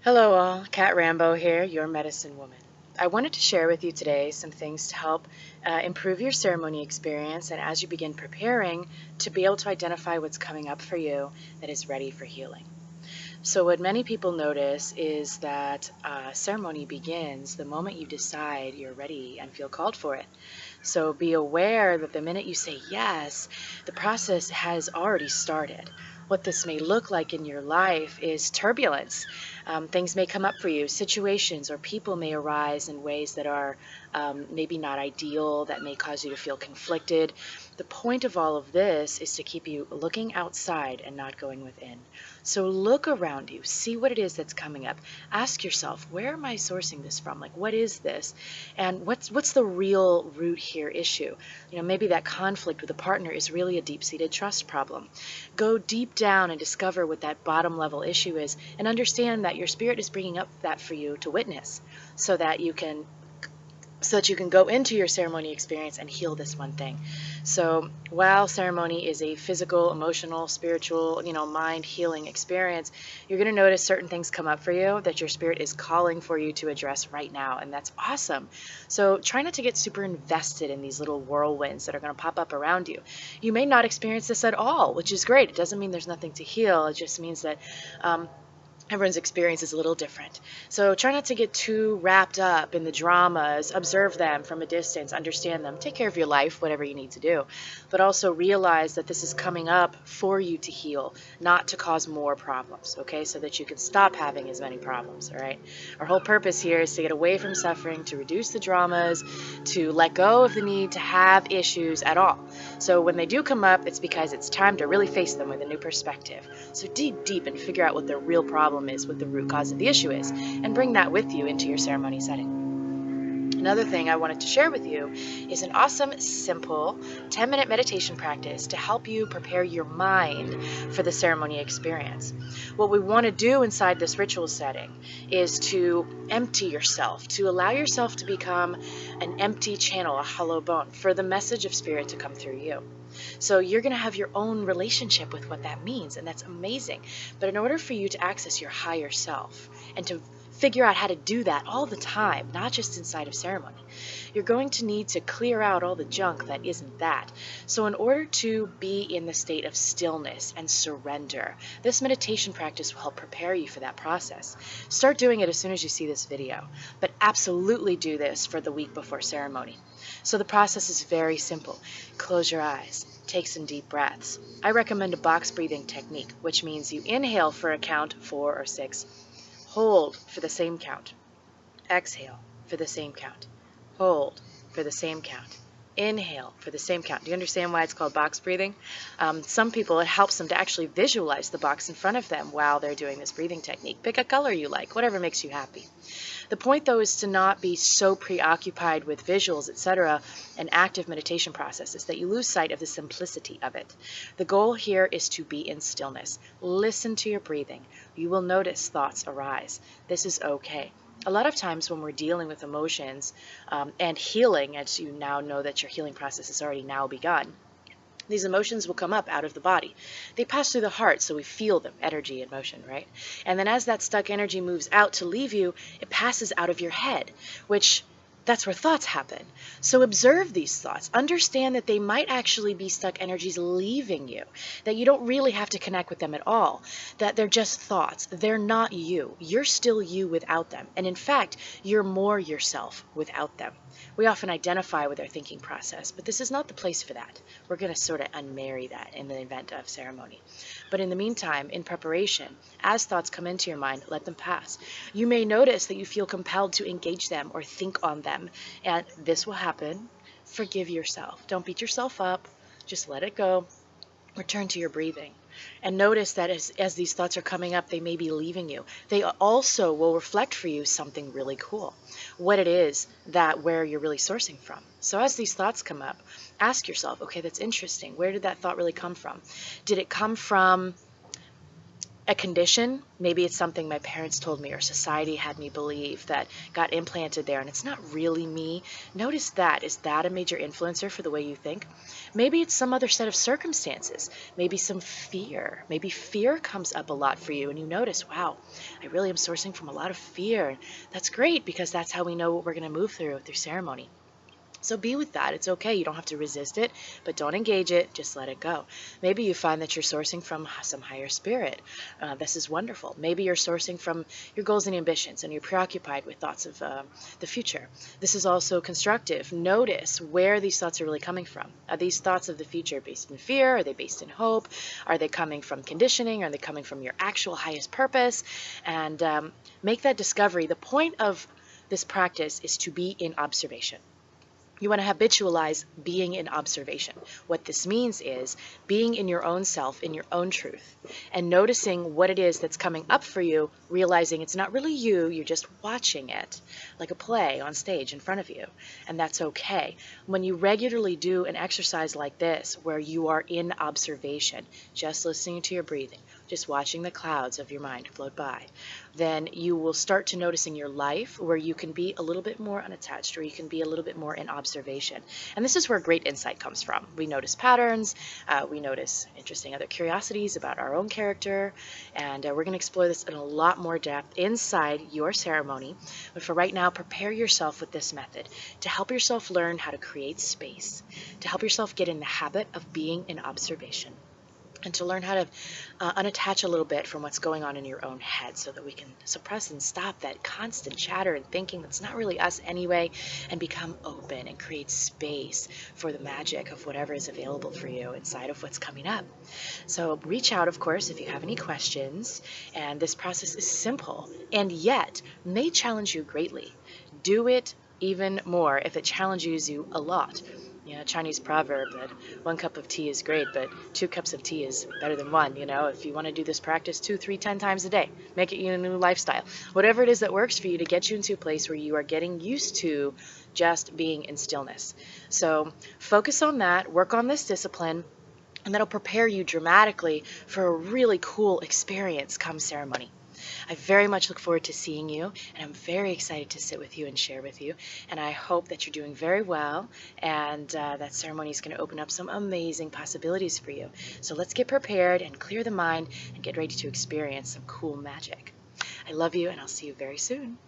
Hello all, Kat Rambo here, your medicine woman. I wanted to share with you today some things to help improve your ceremony experience and as you begin preparing to be able to identify what's coming up for you that is ready for healing. So what many people notice is that ceremony begins the moment you decide you're ready and feel called for it. So be aware that the minute you say yes, the process has already started. What this may look like in your life is turbulence. Things may come up for you, situations or people may arise in ways that are maybe not ideal, that may cause you to feel conflicted. The point of all of this is to keep you looking outside and not going within. So look around you, see what it is that's coming up. Ask yourself, where am I sourcing this from? Like, what is this? And what's the real root here issue? Maybe that conflict with a partner is really a deep-seated trust problem. Go deep down and discover what that bottom level issue is and understand that your spirit is bringing up that for you to witness so that you can go into your ceremony experience and heal this one thing. So while ceremony is a physical, emotional, spiritual, mind healing experience, you're going to notice certain things come up for you that your spirit is calling for you to address right now, and that's awesome. So try not to get super invested in these little whirlwinds that are going to pop up around you. You may not experience this at all, which is great. It doesn't mean there's nothing to heal. It just means that everyone's experience is a little different. So try not to get too wrapped up in the dramas. Observe them from a distance, understand them, take care of your life, whatever you need to do. But also realize that this is coming up for you to heal, not to cause more problems, okay? So that you can stop having as many problems, all right? Our whole purpose here is to get away from suffering, to reduce the dramas, to let go of the need to have issues at all. So when they do come up, it's because it's time to really face them with a new perspective. So dig deep and figure out what the real problem is, what the root cause of the issue is, and bring that with you into your ceremony setting. Another thing I wanted to share with you is an awesome, simple 10-minute meditation practice to help you prepare your mind for the ceremony experience. What we want to do inside this ritual setting is to empty yourself, to allow yourself to become an empty channel, a hollow bone, for the message of spirit to come through you. So you're going to have your own relationship with what that means, and that's amazing. But in order for you to access your higher self and to figure out how to do that all the time, not just inside of ceremony, you're going to need to clear out all the junk that isn't that. So in order to be in the state of stillness and surrender, this meditation practice will help prepare you for that process. Start doing it as soon as you see this video, but absolutely do this for the week before ceremony. So the process is very simple. Close your eyes. Take some deep breaths. I recommend a box breathing technique, which means you inhale for a count 4 or 6. Hold for the same count. Exhale for the same count. Hold for the same count. Inhale for the same count. Do you understand why it's called box breathing? Some people, it helps them to actually visualize the box in front of them while they're doing this breathing technique. Pick a color you like, whatever makes you happy. The point, though, is to not be so preoccupied with visuals, etc., and active meditation processes that you lose sight of the simplicity of it. The goal here is to be in stillness. Listen to your breathing. You will notice thoughts arise. This is okay. A lot of times when we're dealing with emotions and healing, as you now know that your healing process has already now begun, these emotions will come up out of the body. They pass through the heart, so we feel them, energy and motion, right? And then as that stuck energy moves out to leave you, it passes out of your head, which that's where thoughts happen. So observe these thoughts. Understand that they might actually be stuck energies leaving you, that you don't really have to connect with them at all, that they're just thoughts. They're not you. You're still you without them. And in fact, you're more yourself without them. We often identify with our thinking process, but this is not the place for that. We're going to sort of unmarry that in the event of ceremony. But in the meantime, in preparation, as thoughts come into your mind, let them pass. You may notice that you feel compelled to engage them or think on them, and this will happen. Forgive yourself. Don't beat yourself up. Just let it go. Return to your breathing. And notice that as these thoughts are coming up, they may be leaving you. They also will reflect for you something really cool, what it is that where you're really sourcing from. So as these thoughts come up, ask yourself, okay, that's interesting. Where did that thought really come from? Did it come from a condition. Maybe it's something my parents told me or society had me believe that got implanted there and it's not really me. Notice that. Is that a major influencer for the way you think? Maybe it's some other set of circumstances. Maybe some fear. Maybe fear comes up a lot for you and you notice, wow, I really am sourcing from a lot of fear. That's great because that's how we know what we're going to move through ceremony. So be with that. It's okay. You don't have to resist it, but don't engage it. Just let it go. Maybe you find that you're sourcing from some higher spirit. This is wonderful. Maybe you're sourcing from your goals and ambitions and you're preoccupied with thoughts of the future. This is also constructive. Notice where these thoughts are really coming from. Are these thoughts of the future based in fear? Are they based in hope? Are they coming from conditioning? Are they coming from your actual highest purpose? And make that discovery. The point of this practice is to be in observation. You want to habitualize being in observation. What this means is being in your own self, in your own truth, and noticing what it is that's coming up for you, realizing it's not really you, you're just watching it, like a play on stage in front of you, and that's okay. When you regularly do an exercise like this, where you are in observation, just listening to your breathing, just watching the clouds of your mind float by, then you will start to notice in your life where you can be a little bit more unattached, or you can be a little bit more in observation. And this is where great insight comes from. We notice patterns, we notice interesting other curiosities about our own character, and we're going to explore this in a lot more depth inside your ceremony. But for right now, prepare yourself with this method to help yourself learn how to create space, to help yourself get in the habit of being in observation, and to learn how to unattach a little bit from what's going on in your own head so that we can suppress and stop that constant chatter and thinking that's not really us anyway, and become open and create space for the magic of whatever is available for you inside of what's coming up. So reach out, of course, if you have any questions. And this process is simple and yet may challenge you greatly. Do it even more if it challenges you a lot. Chinese proverb that 1 cup of tea is great, but 2 cups of tea is better than 1. If you want to do this practice 2, 3, 10 times a day, make it your new lifestyle. Whatever it is that works for you to get you into a place where you are getting used to just being in stillness. So focus on that, work on this discipline, and that'll prepare you dramatically for a really cool experience come ceremony. I very much look forward to seeing you, and I'm very excited to sit with you and share with you. And I hope that you're doing very well, and that ceremony is going to open up some amazing possibilities for you. So let's get prepared and clear the mind and get ready to experience some cool magic. I love you, and I'll see you very soon.